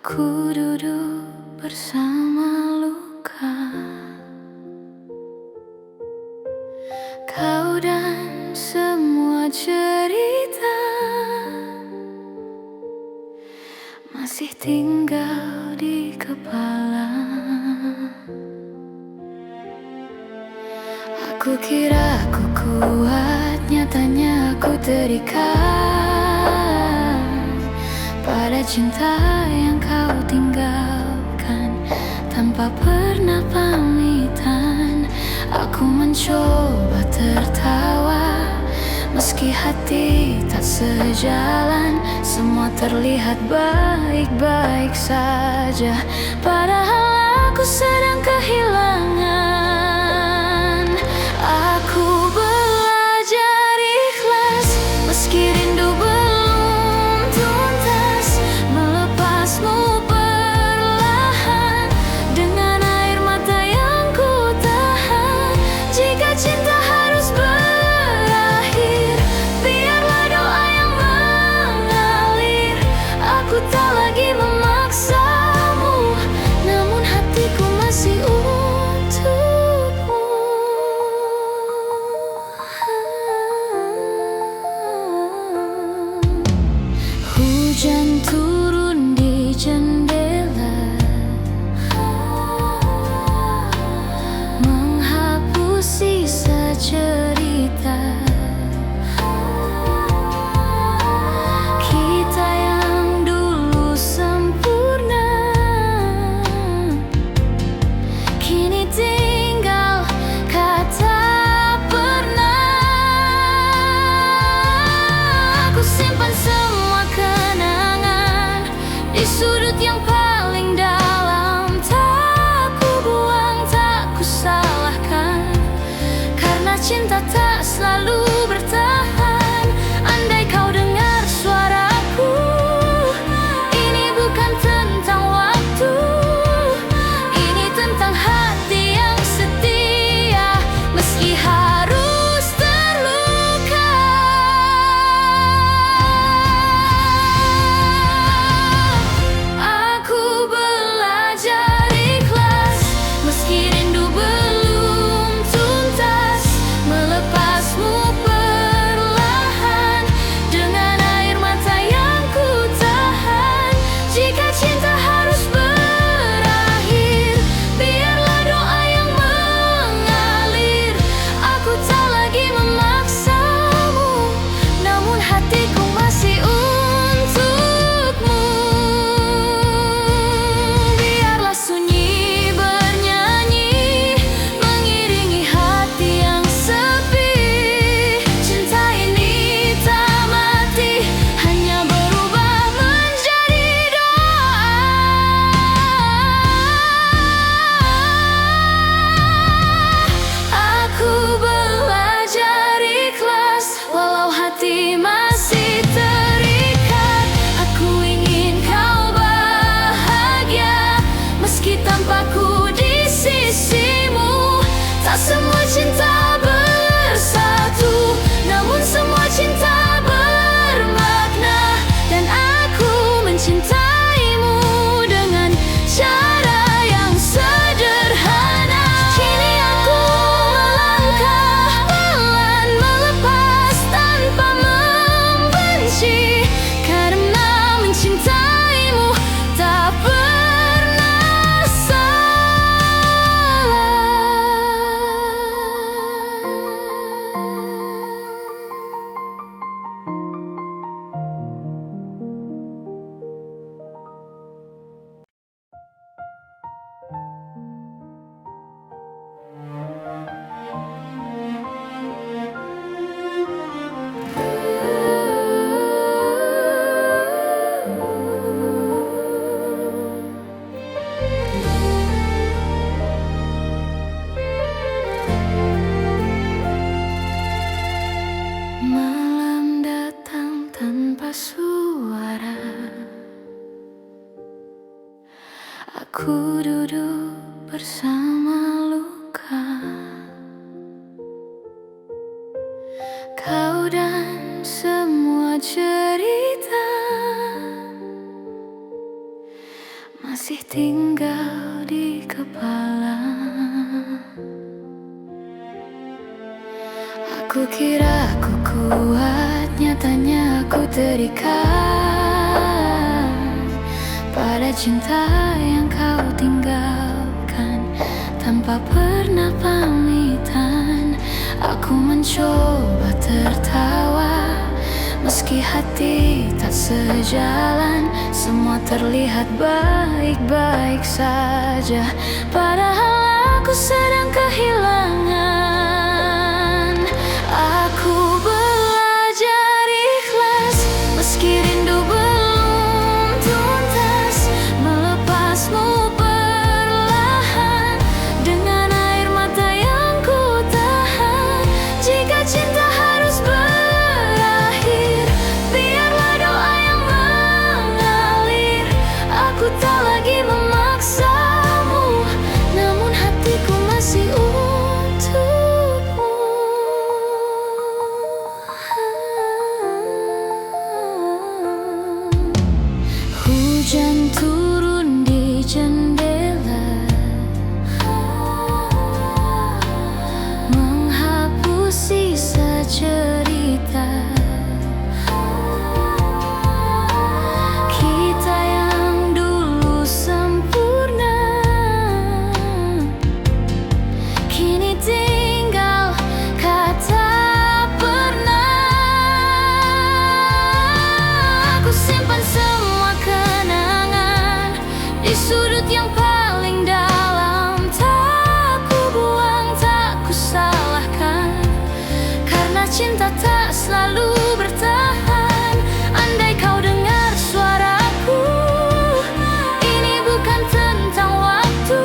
Ku duduk bersama luka, kau dan semua cerita masih tinggal di kepala. Aku kira aku kuat, nyatanya aku terikat pada cinta yang kau tinggalkan tanpa pernah pamitan. Aku mencoba tertawa meski hati tak sejalan. Semua terlihat baik-baik saja, padahal aku sedang kehilangan. Aku belajar ikhlas meski rindu belum tuntas, melepasmu perlahan dengan air mata yang ku tahan. Jika cinta harus berakhir, biarlah doa yang mengalir. Aku tak lagi memaksamu, namun hatiku masih untukmu. Hujan turun di jendela, menghapus sisa cerita kita yang dulu sempurna. Kini tinggal kata pernah. Aku simpan semua kenangan di sudut yang paling dalam. Tak ku buang, tak ku salahkan, karena cinta tak selalu bertahan. Andai kau dengar suaraku, ini bukan tentang waktu, ini tentang hati yang setia meski harus terluka. Aku belajar ikhlas meski rindu belum tuntas, melepasmu perlahan dengan air mata yang ku tahan. Jika cinta harus berakhir, biarlah doa yang mengalir. Aku tak lagi memaksamu, namun hatiku masih untukmu. Biarlah sunyi bernyanyi, mengiringi hati yang sepi. Cinta ini tak mati, hanya berubah menjadi doa. Aku belajar ikhlas walau hati masih terikat. Aku ingin kau bahagia meski tanpaku di sisimu. Tak semua cinta bersatu, namun semua cinta bermakna. Dan aku mencintaimu dengan cara yang sederhana. Kini aku melangkah pelan, melepas tanpa membenci, karena mencintaimu tak pernah salah. Malam datang tanpa suara, aku duduk bersama luka, kau dan semua cerita masih tinggal di kepala. Aku kira aku kuat, nyatanya aku terikat pada cinta yang kau tinggalkan tanpa pernah pamitan. Aku mencoba tertawa, meski hati tak sejalan. Semua terlihat baik-baik saja, padahal aku sedang kehilangan. Aku belajar ikhlas, meski rindu belum tuntas. Melepasmu perlahan dengan air mata yang ku tahan. Jika cinta harus berakhir, biarlah doa yang mengalir. Aku tak lagi memaksamu, namun hatiku masih untukmu. Hujan turun di jendela, menghapus sisa cerita kita yang dulu sempurna. Kini tinggal kata pernah. Aku simpan semua kenangan di sudut yang paling dalam. Tak ku buang, tak ku salahkan, karena cinta tak selalu bertahan. Andai kau dengar suaraku, ini bukan tentang waktu,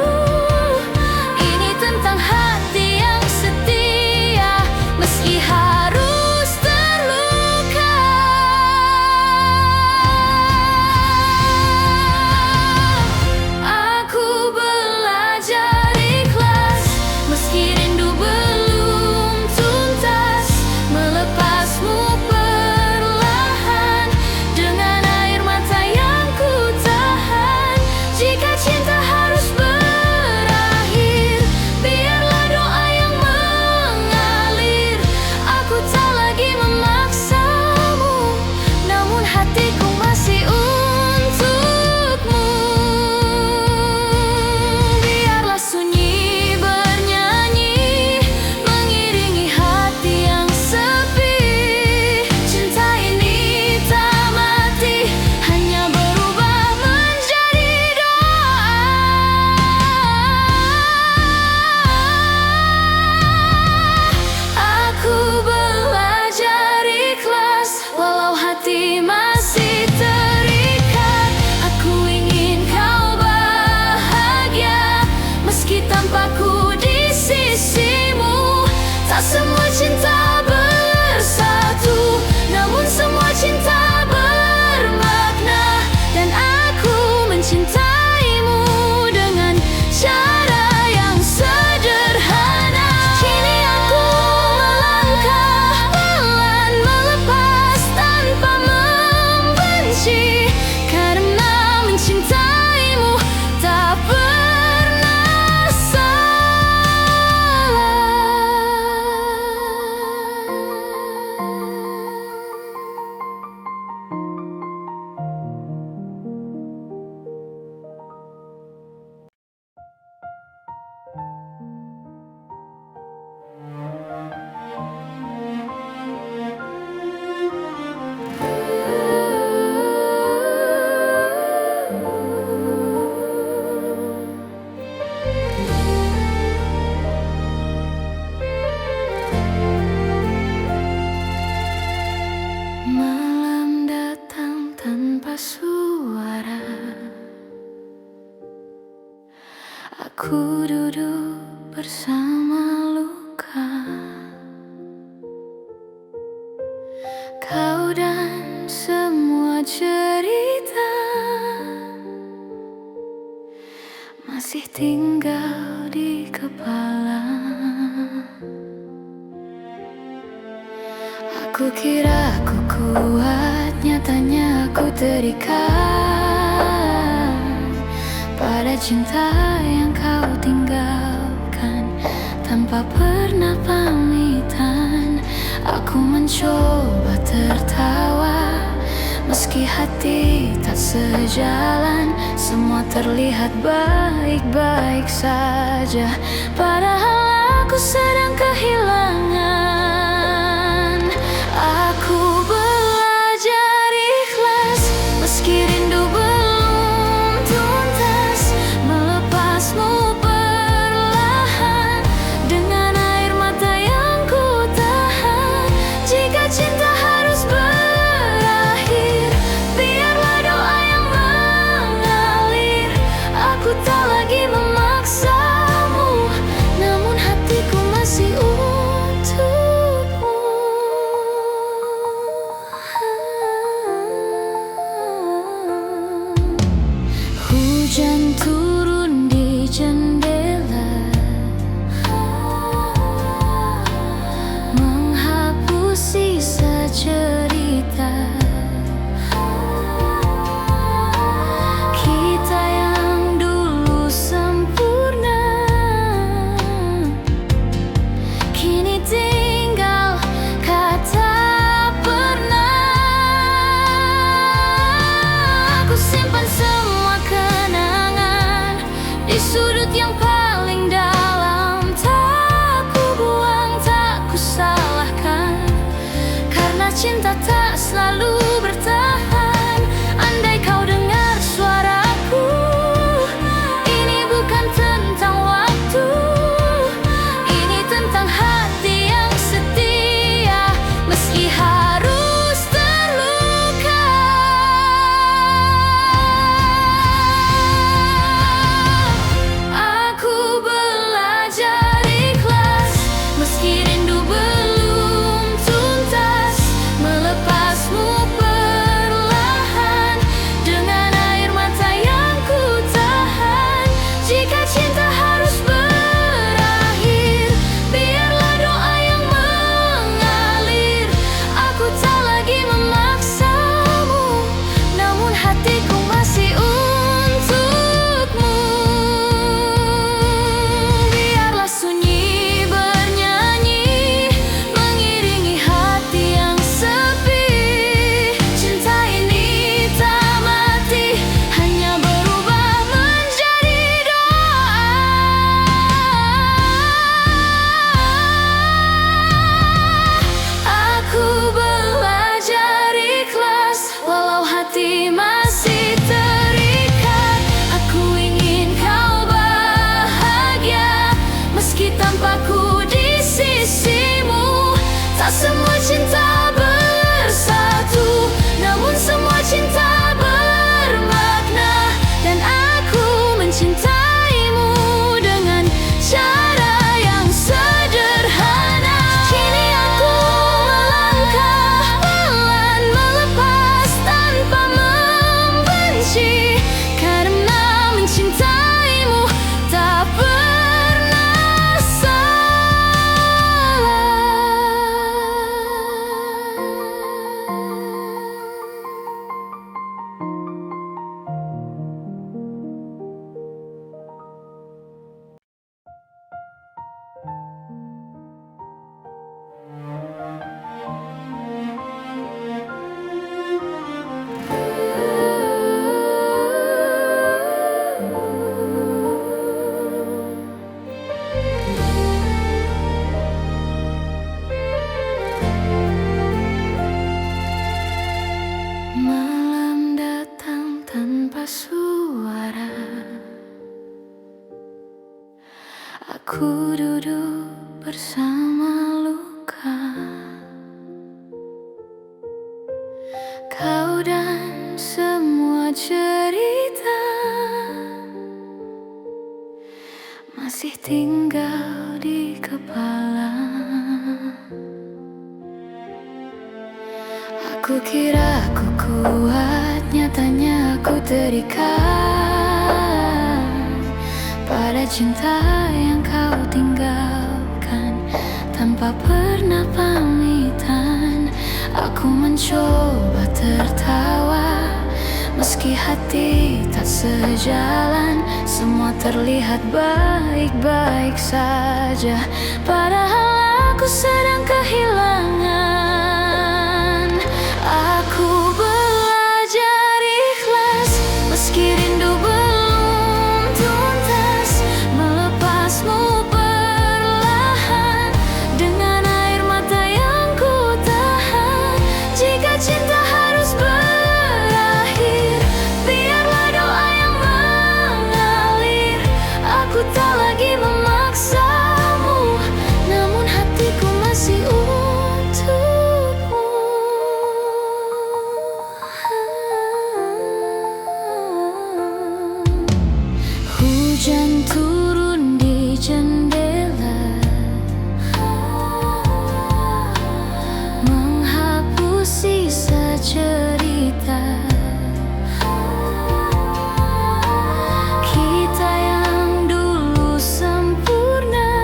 ini tentang hati yang setia, meski harus terluka. Aku belajar ikhlas, meski rindu belum tuntas. Melepasmu perlahan dengan air mata yang ku tahan. Jika cinta harus berakhir, biarlah doa yang mengalir. Aku tak lagi memaksamu, namun hatiku masih untukmu. Biarlah sunyi bernyanyi, mengiringi hati yang sepi. Cinta ini tak mati, hanya berubah menjadi doa. Aku belajar ikhlas, walau hati masih terikat. Aku ingin kau bahagia, meski tanpaku di sisimu. Tak semua cinta bersatu, namun semua cinta bermakna. Dan aku mencintaimu dengan cara yang sederhana. Kini aku melangkah pelan, melepas tanpa membenci, karena mencintaimu tak pernah salah. Malam datang tanpa suara. Aku duduk bersama luka. Kau dan semua cerita masih tinggal di kepala. Aku kira aku kuat, nyatanya aku terikat pada cinta yang kau tinggalkan tanpa pernah pamitan. Aku mencoba tertawa meski hati tak sejalan. Semua terlihat baik-baik saja, padahal aku sedang kehilangan. Aku belajar ikhlas meski rindu belum tuntas, melepasmu perlahan dengan air mata yang ku tahan. Jika cinta harus berakhir, biarlah doa yang mengalir. Aku tak lagi memaksamu, namun hatiku masih untukmu. Hujan turun di jendela, menghapus sisa cerita kita yang dulu sempurna. Kini tinggal kata pernah. Aku simpan semua kenangan di sudut yang paling dalam. Tak ku buang, tak ku salahkan, karena cinta tak selalu bertahan. Andai kau dengar suaraku, ini bukan tentang waktu, ini tentang hati yang setia meski harus terluka. Aku belajar ikhlas meski rindu belum tuntas, melepasmu perlahan dengan air mata yang ku tahan. Jika cinta harus berakhir, biarlah doa yang mengalir. Aku tak lagi memaksamu, namun hatiku masih untukmu. Biarlah sunyi bernyanyi mengiringi hati yang sepi. Cinta ini tak mati, hanya berubah menjadi doa. Aku belajar ikhlas walau hati masih terikat. Aku ingin kau bahagia meski tanpaku di sisimu. Tak semua cinta bersatu, namun semua cinta bermakna. Dan aku mencintaimu dengan cara yang sederhana. Kini aku melangkah pelan, melepas tanpa membenci, karena mencintaimu tak pernah salah. Malam datang tanpa suara. Aku duduk bersama luka. Kau dan semua cerita masih tinggal di kepala. Aku kira aku kuat, nyatanya aku terikat pada cinta yang kau tinggalkan tanpa pernah pamitan. Aku mencoba tertawa Meski hati tak sejalan, semua terlihat baik-baik saja. Padahal aku sedang kehilangan. Aku belajar ikhlas meski rindu belum tuntas, melepasmu perlahan dengan air mata yang ku tahan. Jika cinta harus berakhir, biarlah doa yang mengalir. Aku tak lagi memaksamu, namun hatiku masih untukmu. Hujan turun di jendela, menghapus sisa cerita kita yang dulu sempurna.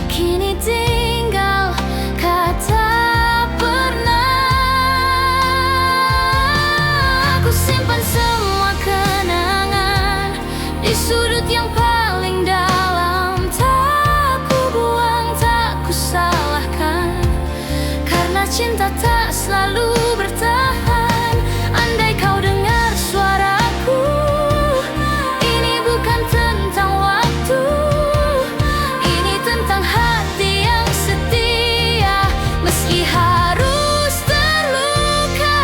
Kini tinggal kata pernah. Aku simpan semua kenangan di sudut yang paling dalam. Tak ku buang, tak ku salahkan, karena cinta tak selalu bertahan. Andai kau dengar suaraku, ini bukan tentang waktu, ini tentang hati yang setia meski harus terluka.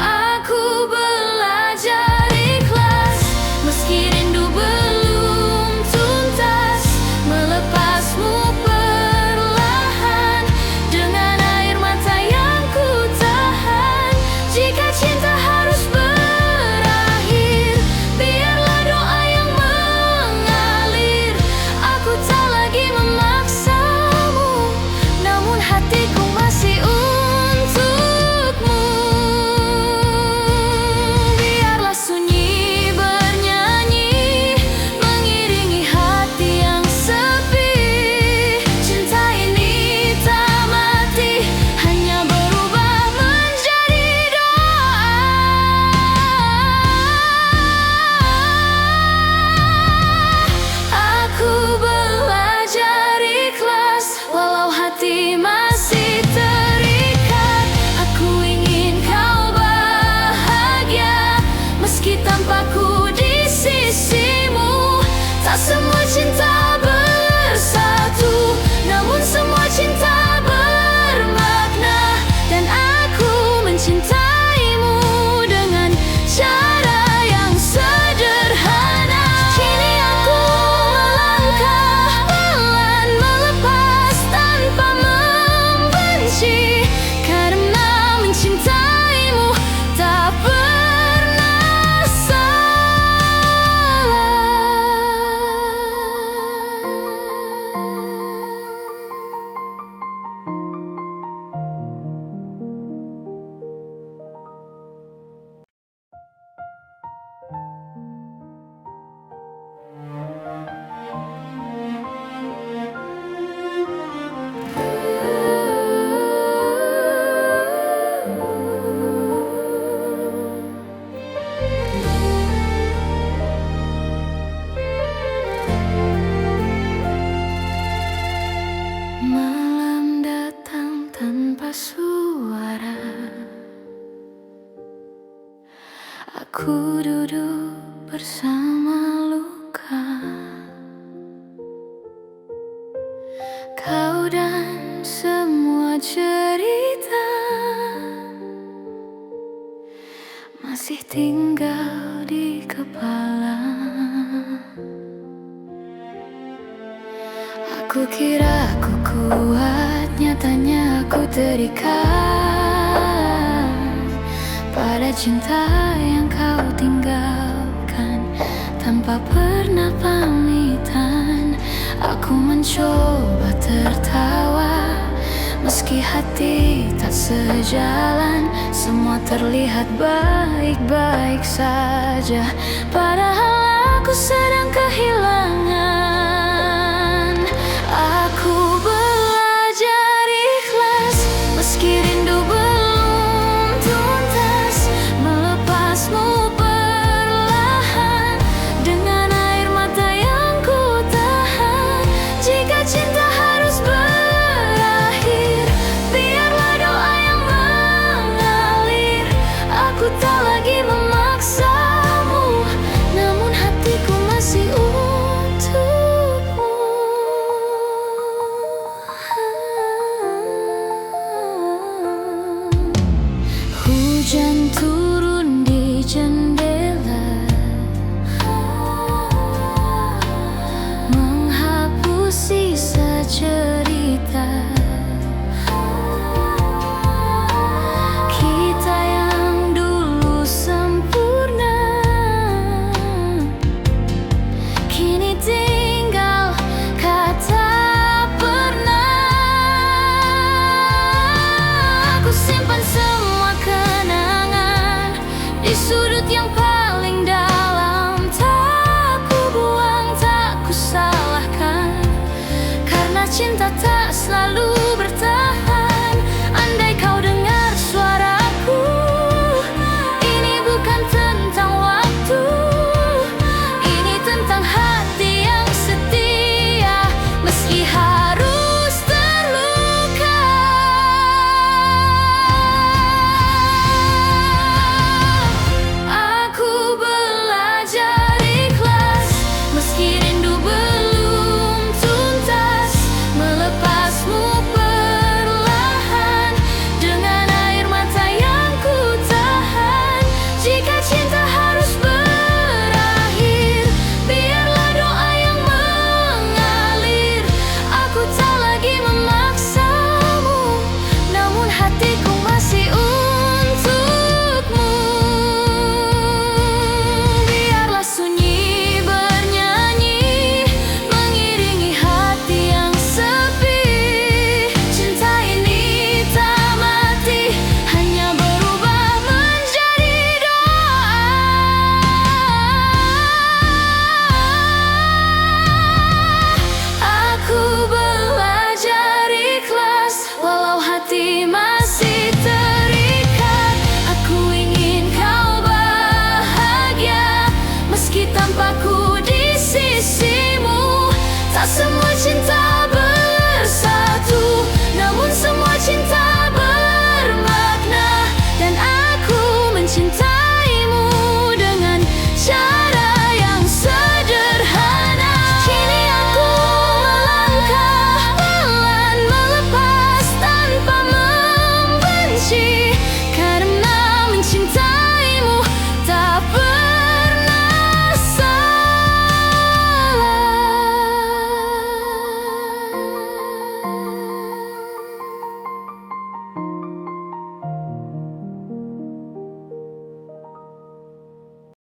Aku belajar ikhlas meski rindu belum tuntas, melepasmu perlahan dengan air mata yang ku tahan. Jika cinta harus berakhir, biarlah doa yang mengalir. Aku tak lagi memaksamu, namun hatiku masih untukmu. Biarlah sunyi bernyanyi, mengiringi hati yang sepi. Cinta ini tak mati, hanya berubah menjadi doa. Aku belajar ikhlas walau hati masih terikat. Aku ingin kau bahagia meski tanpaku di sisimu. Tak semua cinta bersatu, namun semua cinta bermakna. Dan aku mencintaimu dengan cara yang sederhana. Kini aku melangkah pelan, melepas tanpa membenci, karena mencintaimu tak pernah salah. Malam datang tanpa suara. Aku duduk bersama luka. Kau dan semua cerita masih tinggal di kepala. Aku kira aku kuat, nyatanya aku terikat pada cinta yang kau tinggalkan tanpa pernah pamitan. Aku mencoba tertawa meski hati tak sejalan. Semua terlihat baik-baik saja, padahal aku sedang kehilangan.